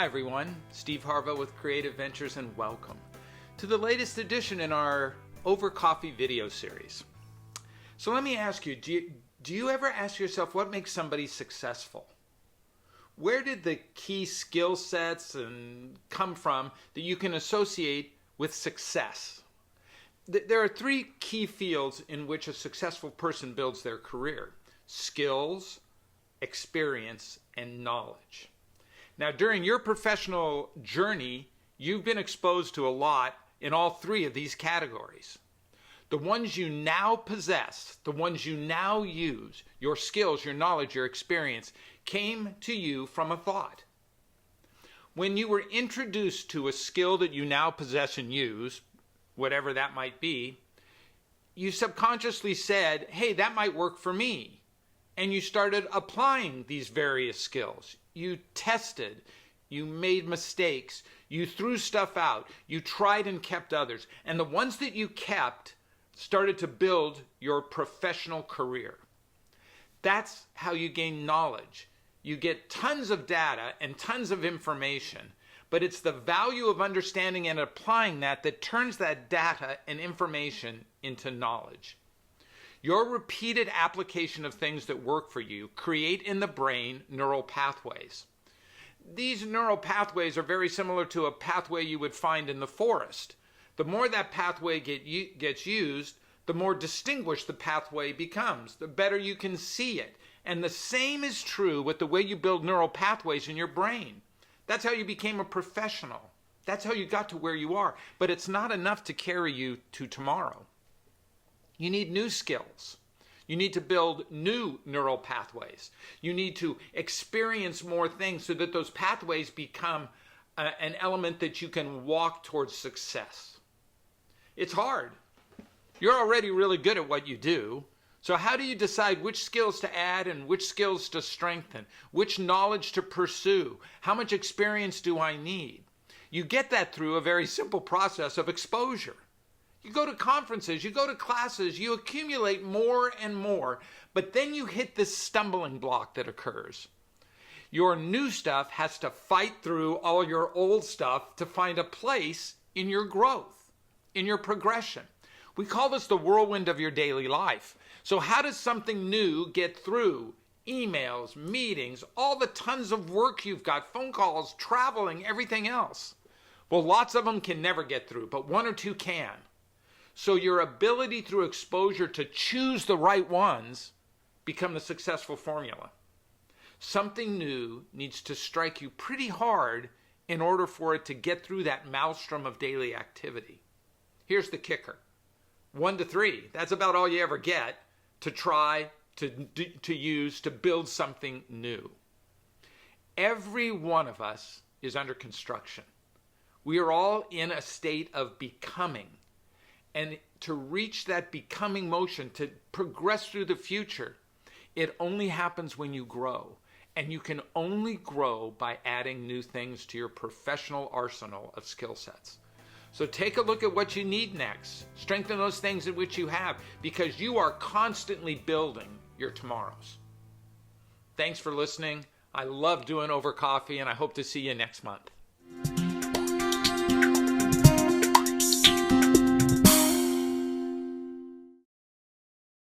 Hi everyone, Steve Harva with Creative Ventures, and welcome to the latest edition in our Over Coffee video series. So let me ask you, do you ever ask yourself what makes somebody successful? Where did the key skill sets come from that you can associate with success? There are three key fields in which a successful person builds their career: skills, experience, and knowledge. Now, during your professional journey, you've been exposed to a lot in all three of these categories. The ones you now possess, the ones you now use, your skills, your knowledge, your experience, came to you from a thought. When you were introduced to a skill that you now possess and use, whatever that might be, you subconsciously said, hey, that might work for me. And you started applying these various skills. You tested, you made mistakes, you threw stuff out, you tried and kept others. And the ones that you kept started to build your professional career. That's how you gain knowledge. You get tons of data and tons of information, but it's the value of understanding and applying that turns that data and information into knowledge. Your repeated application of things that work for you create in the brain neural pathways. These neural pathways are very similar to a pathway you would find in the forest. The more that pathway gets used, the more distinguished the pathway becomes, the better you can see it. And the same is true with the way you build neural pathways in your brain. That's how you became a professional. That's how you got to where you are. But it's not enough to carry you to tomorrow. You need new skills. You need to build new neural pathways. You need to experience more things so that those pathways become an element that you can walk towards success. It's hard. You're already really good at what you do. So how do you decide which skills to add and which skills to strengthen? Which knowledge to pursue? How much experience do I need? You get that through a very simple process of exposure. You go to conferences, you go to classes, you accumulate more and more, but then you hit this stumbling block that occurs. Your new stuff has to fight through all your old stuff to find a place in your growth, in your progression. We call this the whirlwind of your daily life. So how does something new get through emails, meetings, all the tons of work you've got, phone calls, traveling, everything else? Well, lots of them can never get through, but one or two can. So your ability through exposure to choose the right ones become the successful formula. Something new needs to strike you pretty hard in order for it to get through that maelstrom of daily activity. Here's the kicker. 1 to 3, that's about all you ever get to try to use to build something new. Every one of us is under construction. We are all in a state of becoming. And to reach that becoming motion, to progress through the future, it only happens when you grow. And you can only grow by adding new things to your professional arsenal of skill sets. So take a look at what you need next. Strengthen those things in which you have, because you are constantly building your tomorrows. Thanks for listening. I love doing Over Coffee, and I hope to see you next month.